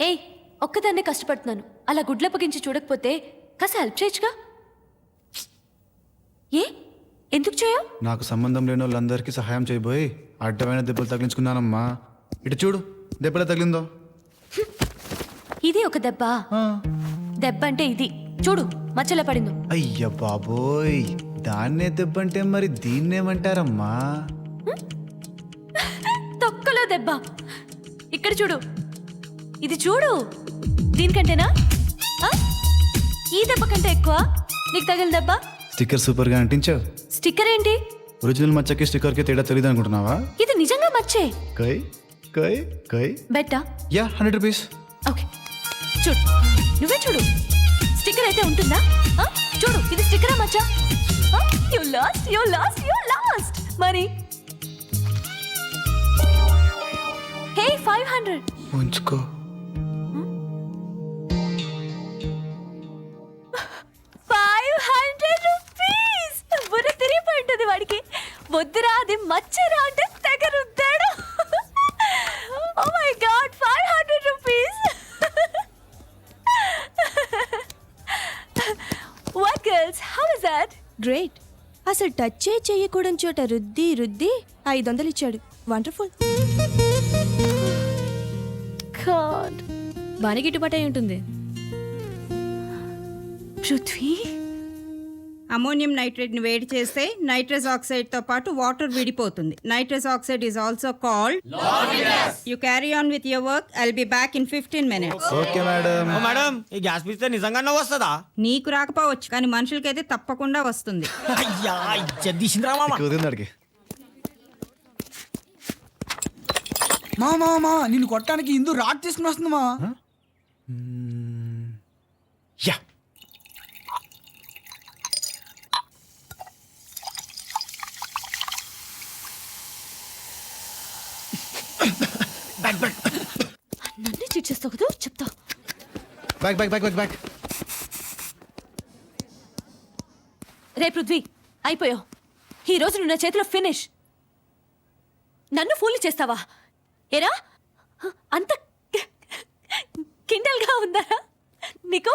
ఏయ్, ఒక్కదాన్నే కష్టపడుతున్నాను. అలా గుడ్లప్పగించి చూడకపోతే కాస్త హెల్ప్ చేయొచ్చుగా. ఏ ఎందుకు చేయవు? నాకు సంబంధం లేని వాళ్ళందరికీ సహాయం చేయబోయి అడ్డమైన దెబ్బలు తగిలించుకున్నానమ్మా. ఇటు చూడు, దెబ్బలు తగిలిందో. ఇది ఒక దెబ్బ. దెబ్బ అంటే ఇది చూడు, మచ్చలా పడిందో. అయ్య బాబోయ్, దాన్నే దెబ్బంటే మరి దీన్నేమంటారమ్మా? తొక్కలో దెబ్బ. ఇక్కడ చూడు, ఇది చూడు. దీనికంటేనా ఈ దెబ్బ కంటే ఎక్కువ నీకు తగిలిన దెబ్బ? స్టిక్కర్ సూపర్ గా అంటించావు. స్టిక్కర్ ఏంటి? ఒరిజినల్ మచ్చకి స్టిక్కర్ కి తేడా తెలియదు అనుకుంటున్నావా? ఇది నిజంగా మచ్చే. కై కై కై బెట్టా? Yeah, 100 rupees. ఓకే, చూడు, నువ్వే చూడు. స్టిక్కర్ అయితే ఉంటుందా? చూడు, ఇది స్టిక్కరా మచ్చా? You last, you last, you last. మరి హే, 500 ఉంచుకో. రూపీస్. బుర్ర తిరిగిపోయింటుంది వాడికి. వద్దురా, అది మచ్చరా అంటే తెగ రుద్దాడు. Oh my god, 500 rupees. What girls, how is that? Great. అసలు టచ్ చేయకూడని చోట రుద్ది రుద్ది 500 ఇచ్చాడు. వండర్ఫుల్. గాడ్, బాగా గిట్టుబాటు అయి ఉంటుంది. పృథ్వీ, అమోనియం నైట్రేట్ని వేడి చేస్తే నైట్రస్ ఆక్సైడ్తో పాటు వాటర్ విడిపోతుంది. Nitrous oxide is also called. You carry on with your work. I'll be back in 15 minutes. Okay madam. Madam, ఈ గ్యాస్ పిస్తే నిజంగానే వస్తుందా? నీకు రాకపోవచ్చు, కానీ మనుషులకైతే తప్పకుండా వస్తుంది. అయ్యా, ఇచ్చేసిందిరా మామ. కుదిరింది. మా నిన్ను కొట్టడానికి ఇందు రాడ్ తీసుకుని వస్తుంది మా. యా, నన్ను చీట్ చేస్తావు కదా, చెప్తా. Back back back back back. రే పృథ్వీ, అయిపోయావు. ఈ రోజు నువ్వు నా చేతిలో ఫినిష్. నన్ను ఫూల్ చేస్తావా? ఏరా, అంత కిండల్గా ఉందారా నీకు?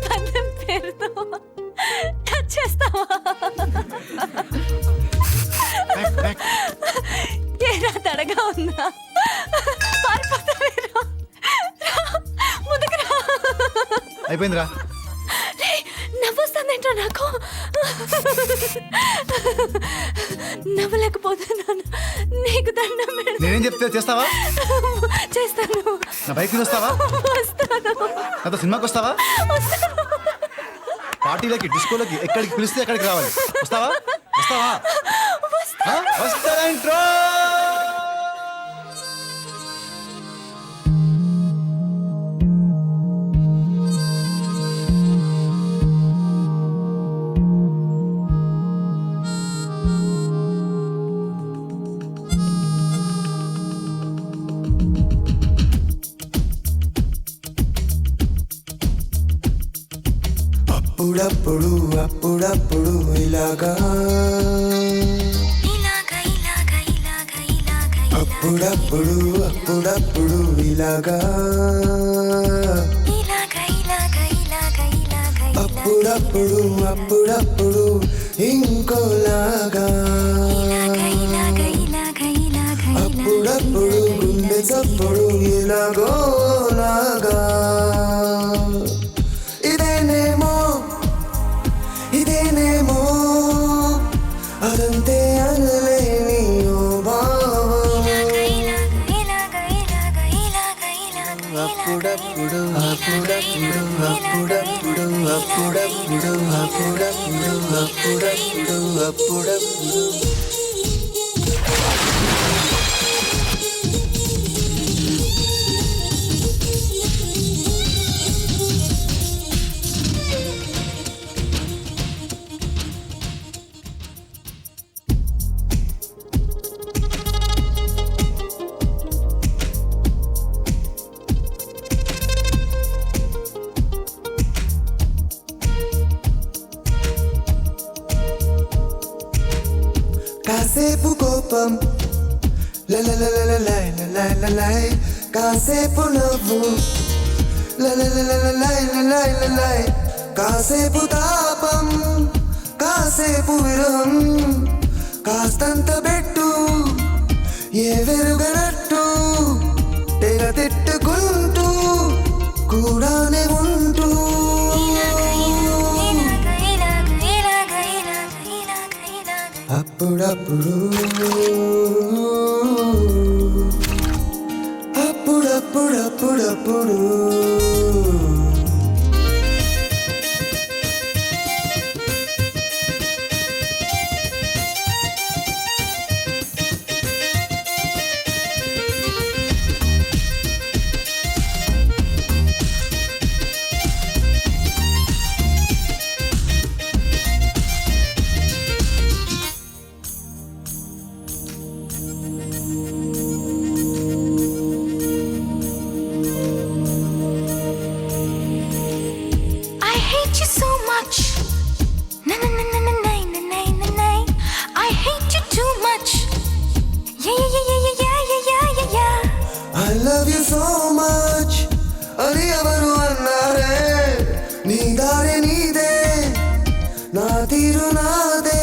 పందెం పేరుతో టచ్ చేస్తావా? ఏరా, తడగా ఉందా? పారిపోతావేరా, ముందుకు రా. అయిపోయిందిరా. నవ్వొస్తుందేంట్రా నాకు? నవ్వలేకపోతున్నాను. నీకు దండం పెడతాను. నేనేం చెప్తే చేస్తావా? చేస్తాను. నా బైక్ మీద వస్తావా? వస్తాను. నాతో సినిమాకి వస్తావా? వస్తాను. పార్టీలకి, డిస్కోలకి, ఎక్కడికి పిలిస్తే అక్కడికి రావాలి. వస్తావా? వస్తావా? వస్తారా ఇంట్రో? అప్పుడప్పుడు అప్పుడప్పుడు ఇలాగా, అప్పుడప్పుడు అప్పుడప్పుడు ఇలాగా, అప్పుడప్పుడు అప్పుడప్పుడు ఇంకోలాగా, అప్పుడప్పుడు గుండె చప్పుడు ఇలాగోలాగా. ఇదేనేమో అదంతే అనలేని ఓ భావం. అప్పుడప్పుడు అప్పుడప్పుడు అప్పుడప్పుడు అప్పుడప్పుడు అప్పుడప్పుడు అప్పుడప్పుడు అప్పుడప్పుడు కాసేపు కోపం లలలలలలై కాసేపు నవ్వు లలలలలలై కాసేపు తాపం కాసేపు విరహం కాస్తంత పెట్టు ఏ వెరుగనట్టు తెగ తిట్టుకుంటూ కూడానే ఉంటూ అప్పుడప్పుడు అప్పుడప్పుడప్పుడప్పుడు I hate you so much. Na na na na na na na na na na. I hate you too much. Yeah yeah yeah yeah yeah yeah yeah yeah yeah. I love you so much అని ఎవరు అన్నారే నీ దారి నీదే నా తీరు నాదే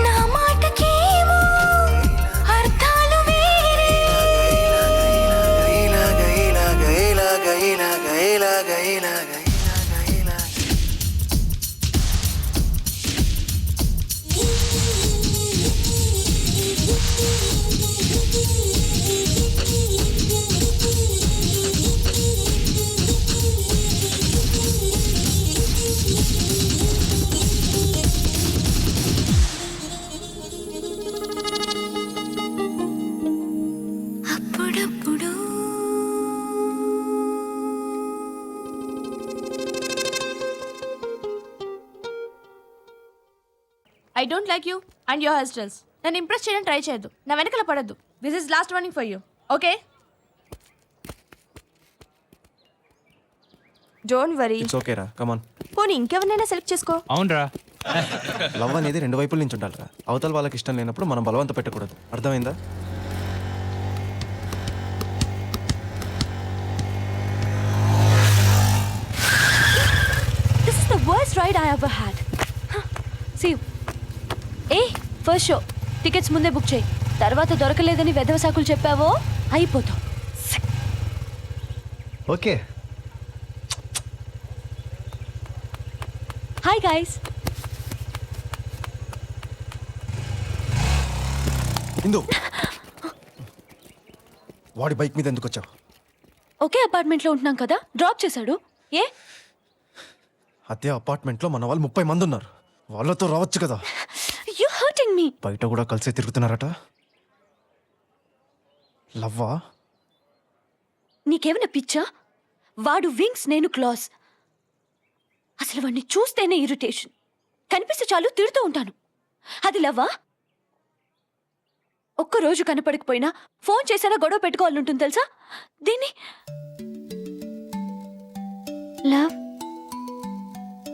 నా మాటకేమో అర్థాలు వేరే. అప్పుడప్పుడు I don't like you and your hair styles. నన్ను ఇంప్రెస్ చేయడం ట్రై చేయొద్దు. నా వెనకాల పడద్దు. This is last warning for you. Okay? Don't worry. It's okay రా, కమాన్. పోనీ ఇంకెవరినైనా సెలెక్ట్ చేసుకో. అవునరా, లవ్ అనేది రెండు వైపుల నుంచి ఉండాలిరా. అవతల వాళ్ళకి ఇష్టం లేనప్పుడు మనం బలవంత పెట్టకూడదు. అర్థమైందా? This is the worst ride I ever had. See you. First show tickets ముందే బుక్ చేయి. తర్వాత దొరకలేదని వెధవ సాకులు చెప్పావో అయిపోతావు. ఓకే. Hi guys. ఇందు, వాడి బైక్ మీద ఎందుకు వచ్చావు? ఒకే అపార్ట్మెంట్లో ఉంటున్నాం కదా, డ్రాప్ చేశాడు. ఏ అదే అపార్ట్మెంట్లో మన వాళ్ళు 30 మంది ఉన్నారు. వాళ్ళతో రావచ్చు కదా. You hurting me. బయట కూడా కలిసే తిరుగుతున్నారట. లవ్వా? నీకేమైనా పిచ్చా? వాడు వింగ్స్, నేను క్లాస్. అసలు వాడిని చూస్తేనే ఇరిటేషన్. కనిపిస్తే చాలు తిడుతూ ఉంటాను. అది లవ్వా? ఒక్కరోజు కనపడకపోయినా ఫోన్ చేసినా గొడవ పెట్టుకోవాలని ఉంటుంది తెలుసా? దీన్ని లవ్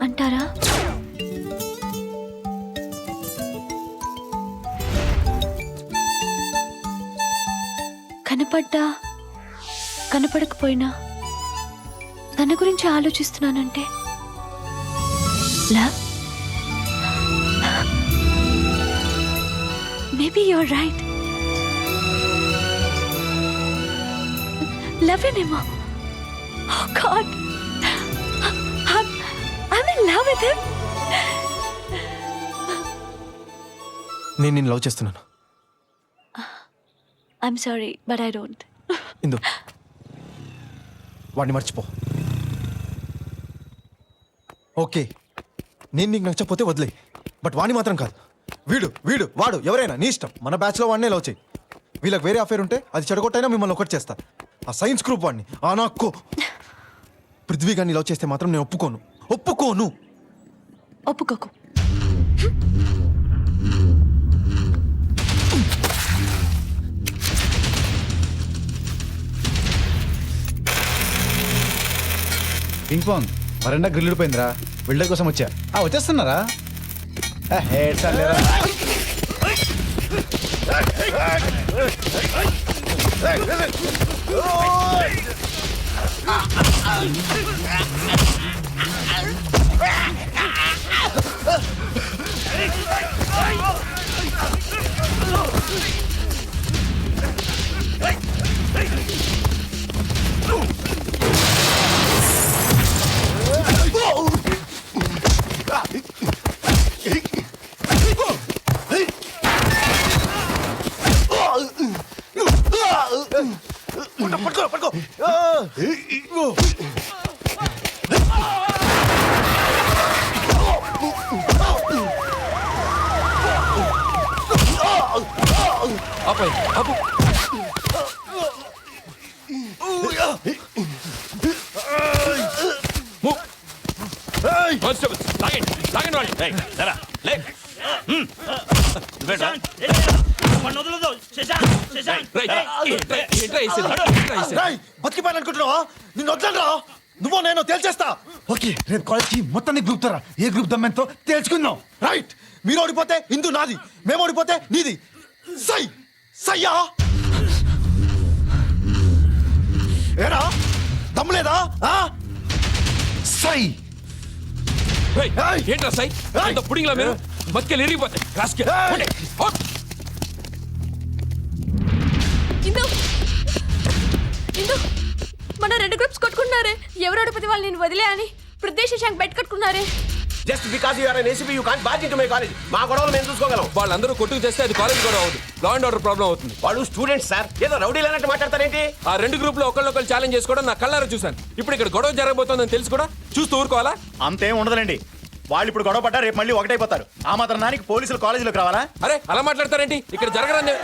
అంటారా? కనపడ్డా కనపడకపోయినా తన గురించి ఆలోచిస్తున్నానంటే love? Maybe you're right. Love ఏమో. Oh God, I'm in love with him. నేను నిన్ను లవ్ చేస్తున్నాను. I'm sorry, but I don't. ఇందు, వాడిని మర్చిపో. ఓకే, నేను నీకు నచ్చకపోతే వదిలే. బట్ వాడిని మాత్రం కాదు. వీడు వీడు వాడు ఎవరైనా నీ ఇష్టం. మన బ్యాచ్లో వాడినే లవ్ చేయి. వీళ్ళకి వేరే అఫేర్ ఉంటే అది చెడగొట్టైనా మిమ్మల్ని ఒకటి చేస్తా. ఆ సైన్స్ గ్రూప్ వాడిని ఆ నాకు పృథ్వీ గారిని లవ్ చేస్తే మాత్రం నేను ఒప్పుకోను. ఒప్పుకోకు. పింగ్ పాంగ్ వరండా గ్రిల్ పోయిందిరా. బిల్డర్ కోసం వచ్చా. వచ్చేస్తున్నారా? బతికిపోయానుకుంటున్నావా? నిన్ను వద్దనరా. నువ్వు నేను తేల్చేస్తా. ఓకే రేపు కాలేజ్కి మొత్తాన్ని గ్రూప్ తరా ఏ గ్రూప్ దమ్మెంతో తెలుసుకుందాం. రైట్. మీరు ఓడిపోతే ఇందు నాది, మేము ఓడిపోతే నీది. సై సయ్యా. ఏరా దమ్ములేదా? సై ఏంట్రా సై అంత పుడింగ్లా మీరు బతికెళ్ళి ఎరిగిపోతాయి. ఇందు ఇందు మన 2 గ్రూప్స్ కొట్టుకున్నారే. ఎవరు ఓడిపోతే వాళ్ళు నేను వదిలే అని ప్రదేశ్ శశాంక్ బెట్ కట్టుకున్నారే. Just because you are an ACP you can't barge into my college. మా గొడవలు మేము చూసుకోగలం. వాళ్ళందరూ కొట్టుకు చేస్తే అది కాలేజ్ గొడవ అవుతుంది. లా అండ్ ఆర్డర్ ప్రాబ్లం అవుతుంది. వాళ్ళు స్టూడెంట్స్ సార్. ఏదో రౌడీలు అన్నట్టు మాట్లాడతారేంటి? ఆ 2 గ్రూప్ లో ఒకళ్ళొకళ్ళు ఛాలెంజ్ చేసుకోవడం నా కళ్ళారా చూశాను. ఇప్పుడు ఇక్కడ గొడవ జరగబోతోందని తెలిసి కూడా చూస్తూ ఊరుకోవాలా? అంతేం ఉండదులేండి. వాళ్ళు ఇప్పుడు గొడవ పడ్డా రేపు మళ్ళీ ఒకటైపోతారు. ఆ మాత్రం దానికి పోలీసులు కాలేజీలోకి రావాలా? అరే అలా మాట్లాడతారేంటి? ఇక్కడ జరగరని